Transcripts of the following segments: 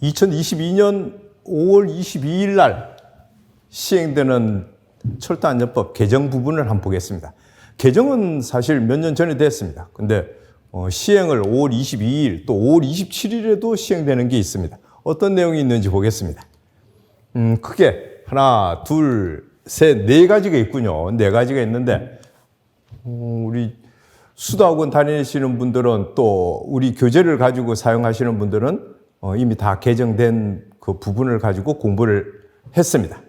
2022년 5월 22일 날 시행되는 철도안전법 개정 부분을 한번 보겠습니다. 개정은 사실 몇 년 전에 됐습니다. 근데 시행을 5월 22일 또 5월 27일에도 시행되는 게 있습니다. 어떤 내용이 있는지 보겠습니다. 크게 하나, 둘, 셋, 네 가지가 있군요. 네 가지가 있는데 우리 수도학원 다니시는 분들은 또 우리 교재를 가지고 사용하시는 분들은 이미 다 개정된 그 부분을 가지고 공부를 했습니다.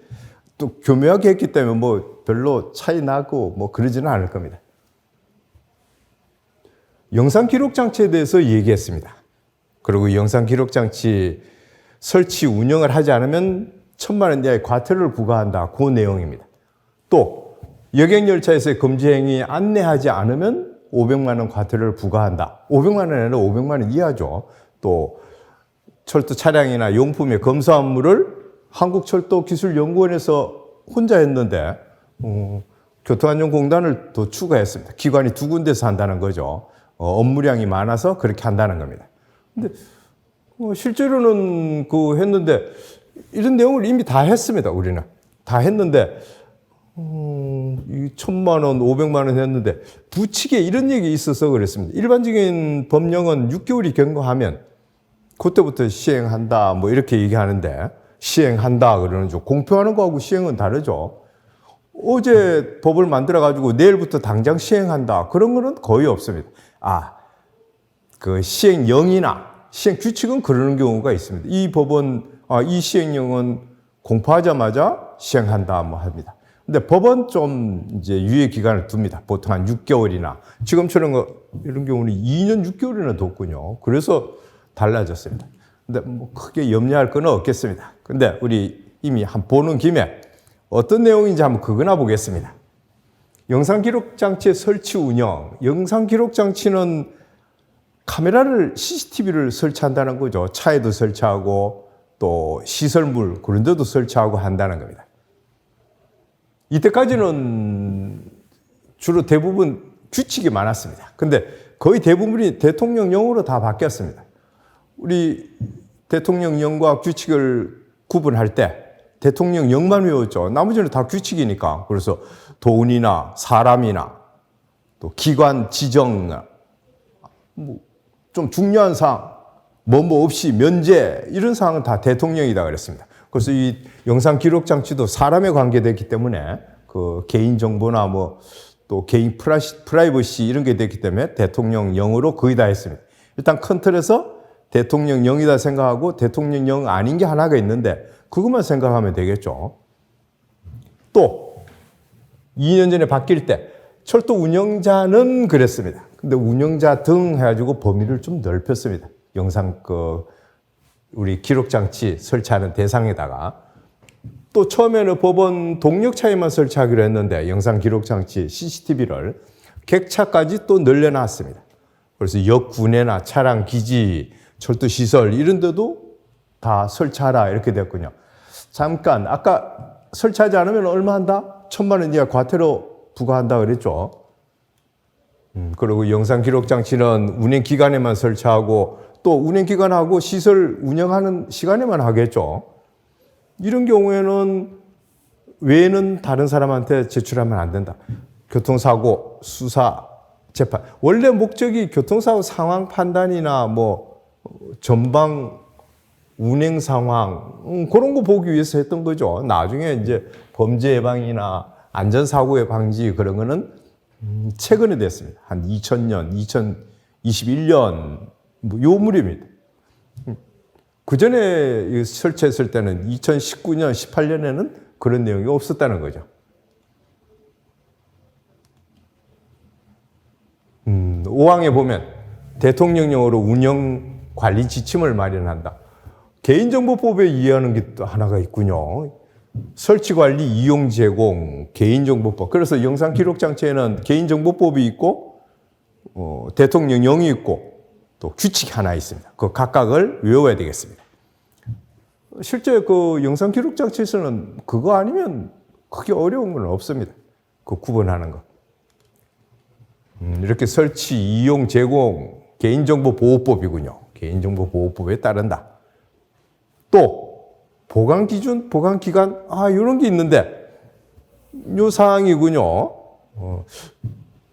또 교묘하게 했기 때문에 뭐 별로 차이 나고 뭐 그러지는 않을 겁니다. 영상 기록 장치에 대해서 얘기했습니다. 그리고 영상 기록 장치 설치 운영을 하지 않으면 1,000만 원 이하의 과태료를 부과한다. 그 내용입니다. 또 여객열차에서의 금지 행위 안내하지 않으면 500만 원 과태료를 부과한다. 500만 원 아니라 500만 원 이하죠. 또 철도 차량이나 용품의 검사 업무를 한국철도기술연구원에서 혼자 했는데 교통안전공단을 또 추가했습니다. 기관이 두 군데서 한다는 거죠. 업무량이 많아서 그렇게 한다는 겁니다. 근데 실제로는 했는데 이런 내용을 이미 다 했습니다. 우리는 다 했는데 1,000만 원, 500만 원 했는데 부칙에 이런 얘기 있어서 그랬습니다. 일반적인 법령은 6개월이 경과하면 그때부터 시행한다 뭐 이렇게 얘기하는데 시행한다 그러는 좀 공표하는 거하고 시행은 다르죠. 어제 법을 만들어 가지고 내일부터 당장 시행한다 그런 거는 거의 없습니다. 그 시행령이나 시행 규칙은 그러는 경우가 있습니다. 이 법은 이 시행령은 공포하자마자 시행한다 뭐 합니다. 근데 법은 좀 이제 유예 기간을 둡니다. 보통 한 6개월이나 지금처럼 이런 경우는 2년 6개월이나 뒀군요. 그래서 달라졌습니다. 근데 뭐 크게 염려할 건 없겠습니다. 근데 우리 이미 한 보는 김에 어떤 내용인지 한번 그거나 보겠습니다. 영상 기록 장치의 설치 운영. 영상 기록 장치는 카메라를 CCTV를 설치한다는 거죠. 차에도 설치하고 또 시설물 그런 데도 설치하고 한다는 겁니다. 이때까지는 주로 대부분 규칙이 많았습니다. 근데 거의 대부분이 대통령령으로 다 바뀌었습니다. 우리 대통령령과 규칙을 구분할 때 대통령령만 외웠죠. 나머지는 다 규칙이니까. 그래서 돈이나 사람이나 또 기관 지정, 좀 중요한 사항, 뭐 없이 면제 이런 사항은 다 대통령이다 그랬습니다. 그래서 이 영상 기록 장치도 사람에 관계됐기 때문에 그 개인 정보나 뭐 또 개인 프라이버시 이런 게 됐기 때문에 대통령령으로 거의 다 했습니다. 일단 큰 틀에서 대통령령이다 생각하고 대통령령 아닌 게 하나가 있는데 그것만 생각하면 되겠죠. 또 2년 전에 바뀔 때 철도 운영자는 그랬습니다. 근데 운영자 등 해가지고 범위를 좀 넓혔습니다. 영상 우리 기록 장치 설치하는 대상에다가 또 처음에는 법원 동력차에만 설치하기로 했는데 영상 기록 장치 CCTV를 객차까지 또 늘려놨습니다. 그래서 역 구내나 차량 기지, 철도 시설 이런 데도 다 설치하라 이렇게 됐군요. 잠깐 아까 설치하지 않으면 얼마 한다? 1,000만 원 이하 과태료 부과한다 그랬죠. 그리고 영상 기록 장치는 운행 기간에만 설치하고 또 운행 기간하고 시설 운영하는 시간에만 하겠죠. 이런 경우에는 외에는 다른 사람한테 제출하면 안 된다. 교통사고, 수사, 재판. 원래 목적이 교통사고 상황 판단이나 뭐 전방 운행 상황 그런 거 보기 위해서 했던 거죠. 나중에 이제 범죄 예방이나 안전사고의 방지 그런 거는 최근에 됐습니다. 한 2000년, 2021년 요 무렵입니다. 그 전에 설치했을 때는 2019년, 18년에는 그런 내용이 없었다는 거죠. 5항에 보면 대통령령으로 운영 관리 지침을 마련한다. 개인정보법에 이해하는 게 또 하나가 있군요. 설치관리, 이용, 제공, 개인정보법. 그래서 영상 기록 장치에는 개인정보법이 있고 대통령령이 있고 또 규칙이 하나 있습니다. 그 각각을 외워야 되겠습니다. 실제 그 영상 기록 장치에서는 그거 아니면 크게 어려운 건 없습니다. 그 구분하는 거. 이렇게 설치, 이용, 제공, 개인정보보호법이군요. 개인정보보호법에 따른다. 또 보관 기준, 보관 기간, 이런 게 있는데 요 사항이군요.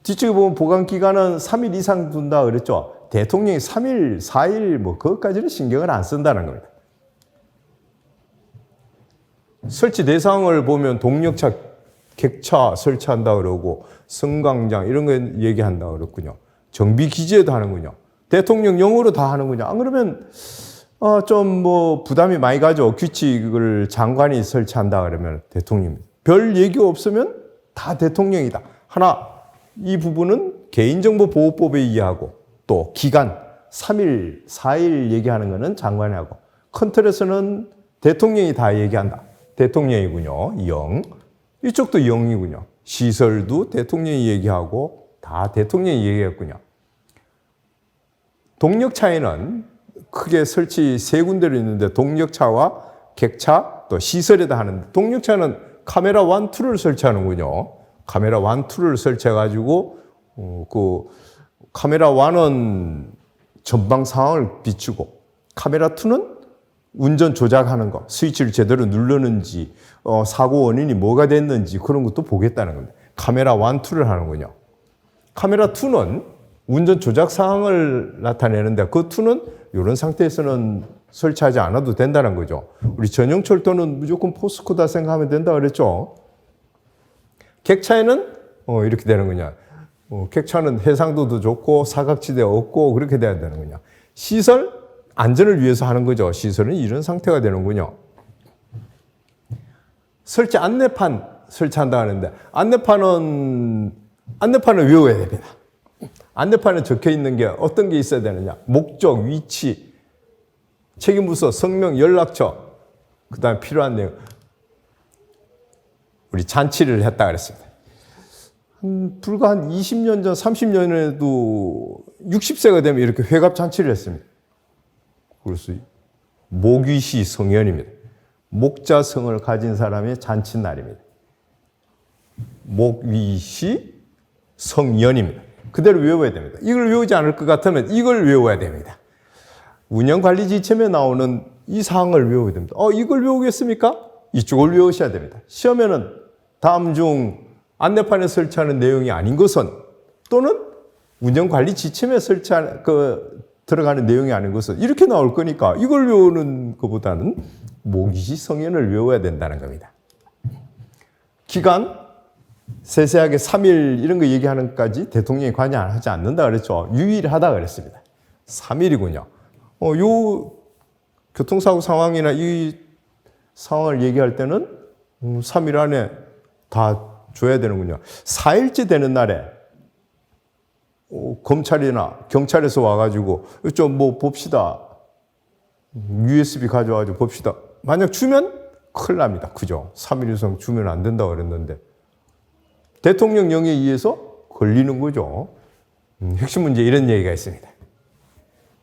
뒤쪽에 보면 보관 기간은 3일 이상 둔다 그랬죠. 대통령이 3일, 4일 뭐 그것까지는 신경을 안 쓴다는 겁니다. 설치 대상을 보면 동력차, 객차 설치한다 그러고 승강장 이런 거 얘기한다 그랬군요. 정비 기지에도 하는군요. 대통령령으로 다 하는군요. 안 그러면 좀 뭐 부담이 많이 가죠. 규칙을 장관이 설치한다 그러면 대통령. 별 얘기 없으면 다 대통령이다. 하나, 이 부분은 개인정보보호법에 의하고 또 기간 3일, 4일 얘기하는 거는 장관이 하고 큰 틀에서는 대통령이 다 얘기한다. 대통령이군요. 0. 이쪽도 0이군요. 시설도 대통령이 얘기하고 다 대통령이 얘기했군요. 동력차에는 크게 설치 3군데로 있는데 동력차와 객차 또 시설에다 하는데 동력차는 카메라 1, 2를 설치하는군요. 카메라 1, 2를 설치해가지고 그 카메라 1은 전방 상황을 비추고 카메라 2는 운전 조작하는 거, 스위치를 제대로 누르는지, 사고 원인이 뭐가 됐는지 그런 것도 보겠다는 겁니다. 카메라 1, 2를 하는군요. 카메라 2는 운전 조작 상황을 나타내는데 그 2는 이런 상태에서는 설치하지 않아도 된다는 거죠. 우리 전용철도는 무조건 포스코다 생각하면 된다 그랬죠. 객차에는 이렇게 되는군요. 객차는 해상도도 좋고 사각지대 없고 그렇게 돼야 되는군요. 시설, 안전을 위해서 하는 거죠. 시설은 이런 상태가 되는군요. 설치 안내판 설치한다 하는데 안내판은 외워야 됩니다. 안내판에 적혀 있는 게 어떤 게 있어야 되느냐. 목적, 위치, 책임부서, 성명, 연락처, 그 다음에 필요한 내용. 우리 잔치를 했다 그랬습니다. 불과 한 20년 전, 30년에도 60세가 되면 이렇게 회갑 잔치를 했습니다. 그래서 목위시 성연입니다. 목자성을 가진 사람의 잔칫날입니다. 목위시 성연입니다. 그대로 외워야 됩니다. 이걸 외우지 않을 것 같으면 이걸 외워야 됩니다. 운영관리지침에 나오는 이 사항을 외워야 됩니다. 이걸 외우겠습니까? 이쪽을 외우셔야 됩니다. 시험에는 다음 중 안내판에 설치하는 내용이 아닌 것은 또는 운영관리지침에 들어가는 내용이 아닌 것은 이렇게 나올 거니까 이걸 외우는 것보다는 목위시 성연을 외워야 된다는 겁니다. 기간 세세하게 3일 이런 거 얘기하는 것까지 대통령이 관여하지 않는다 그랬죠. 유일하다 그랬습니다. 3일이군요. 요 교통사고 상황이나 이 상황을 얘기할 때는 3일 안에 다 줘야 되는군요. 4일째 되는 날에 검찰이나 경찰에서 와가지고 좀 뭐 봅시다. USB 가져와가지고 봅시다. 만약 주면 큰일 납니다. 그죠? 3일 이상 주면 안 된다고 그랬는데 대통령령에 의해서 걸리는 거죠. 핵심 문제 이런 얘기가 있습니다.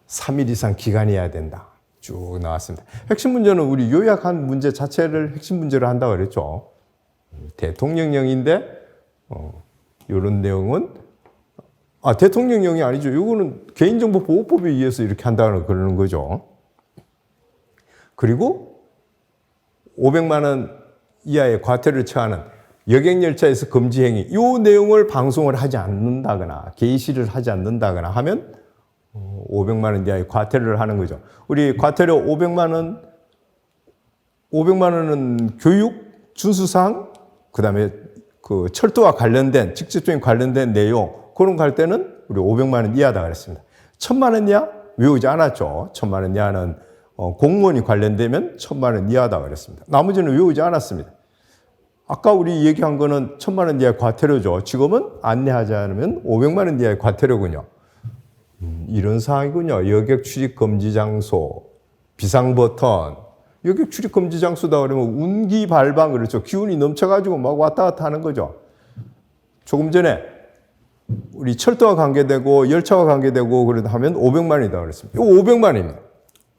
3일 이상 기간이어야 된다. 쭉 나왔습니다. 핵심 문제는 우리 요약한 문제 자체를 핵심 문제로 한다고 그랬죠. 대통령령인데 이런 내용은 대통령령이 아니죠. 이거는 개인정보보호법에 의해서 이렇게 한다는 그러는 거죠. 그리고 500만 원 이하의 과태료를 처하는 여객열차에서 금지 행위, 이 내용을 방송을 하지 않는다거나 게시를 하지 않는다거나 하면 500만 원 이하의 과태료를 하는 거죠. 우리 과태료 500만 원은 교육 준수사항, 그다음에 그 철도와 관련된 직접적인 관련된 내용 그런 거 할 때는 우리 500만 원 이하다 그랬습니다. 1000만 원 이하 외우지 않았죠. 1000만 원 이하는 공무원이 관련되면 1000만 원 이하다 그랬습니다. 나머지는 외우지 않았습니다. 아까 우리 얘기한 거는 1000만 원 이하의 과태료죠. 지금은 안내하지 않으면 500만 원 이하의 과태료군요. 이런 상황이군요. 여객 출입 금지 장소, 비상 버튼. 여객 출입 금지 장소다 그러면 운기 발방 그렇죠. 기운이 넘쳐가지고 막 왔다 갔다 하는 거죠. 조금 전에 우리 철도와 관계되고 열차와 관계되고 그러다 하면 500만 원이다 그랬습니다. 이거 500만 원입니다.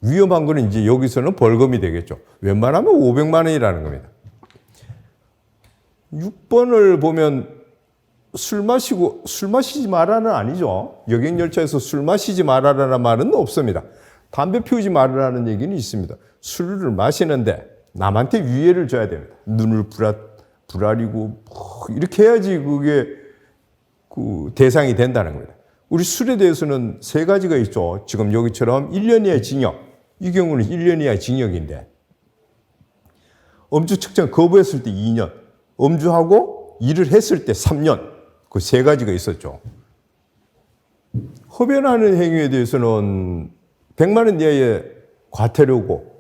위험한 거는 이제 여기서는 벌금이 되겠죠. 웬만하면 500만 원이라는 겁니다. 6번을 보면 술 마시지 말라는 아니죠. 여객열차에서 술 마시지 말아라는 말은 없습니다. 담배 피우지 말으라는 얘기는 있습니다. 술을 마시는데 남한테 위해를 줘야 됩니다. 눈을 부라리고 이렇게 해야지 그게 그 대상이 된다는 겁니다. 우리 술에 대해서는 세 가지가 있죠. 지금 여기처럼 1년 이하의 징역, 이 경우는 1년 이하의 징역인데 음주 측정 거부했을 때 2년, 음주하고 일을 했을 때 3년, 그 세 가지가 있었죠. 흡연하는 행위에 대해서는 100만 원 이하의 과태료고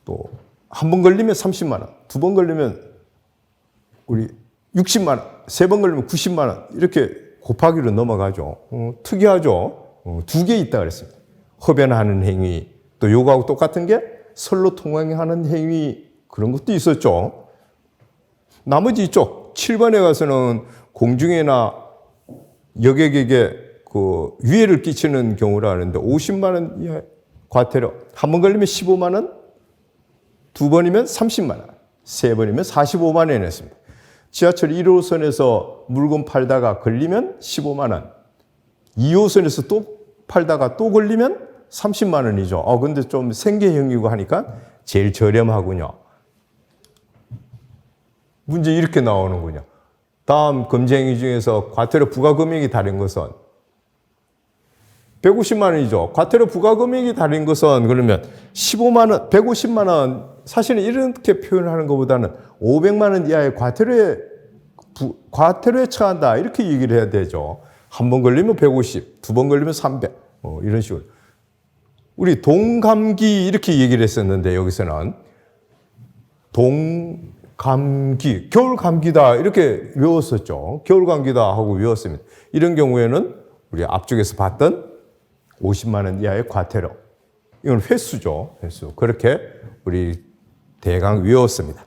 또 한 번 걸리면 30만 원, 두 번 걸리면 우리 60만 원, 세 번 걸리면 90만 원 이렇게 곱하기로 넘어가죠. 특이하죠. 두 개 있다 그랬습니다. 흡연하는 행위, 또 요거하고 똑같은 게 선로 통행하는 행위 그런 것도 있었죠. 나머지 이쪽 7번에 가서는 공중에나 여객에게 그 위해를 끼치는 경우라 하는데 50만 원 이하 과태료, 한 번 걸리면 15만 원, 두 번이면 30만 원, 세 번이면 45만 원이 냈습니다. 지하철 1호선에서 물건 팔다가 걸리면 15만 원, 2호선에서 또 팔다가 또 걸리면 30만 원이죠. 근데 좀 생계형이고 하니까 제일 저렴하군요. 문제 이렇게 나오는군요. 다음 금지행위 중에서 과태료 부과금액이 다른 것은 150만 원이죠. 과태료 부과금액이 다른 것은 그러면 15만 원, 150만 원, 사실은 이렇게 표현하는 것보다는 500만 원 이하의 과태료에 처한다. 이렇게 얘기를 해야 되죠. 한 번 걸리면 150, 두 번 걸리면 300, 이런 식으로. 우리 동감기 이렇게 얘기를 했었는데 여기서는 동감기, 겨울 감기다 이렇게 외웠었죠. 겨울 감기다 하고 외웠습니다. 이런 경우에는 우리 앞쪽에서 봤던 50만 원 이하의 과태료. 이건 횟수죠. 횟수. 그렇게 우리 대강 외웠습니다.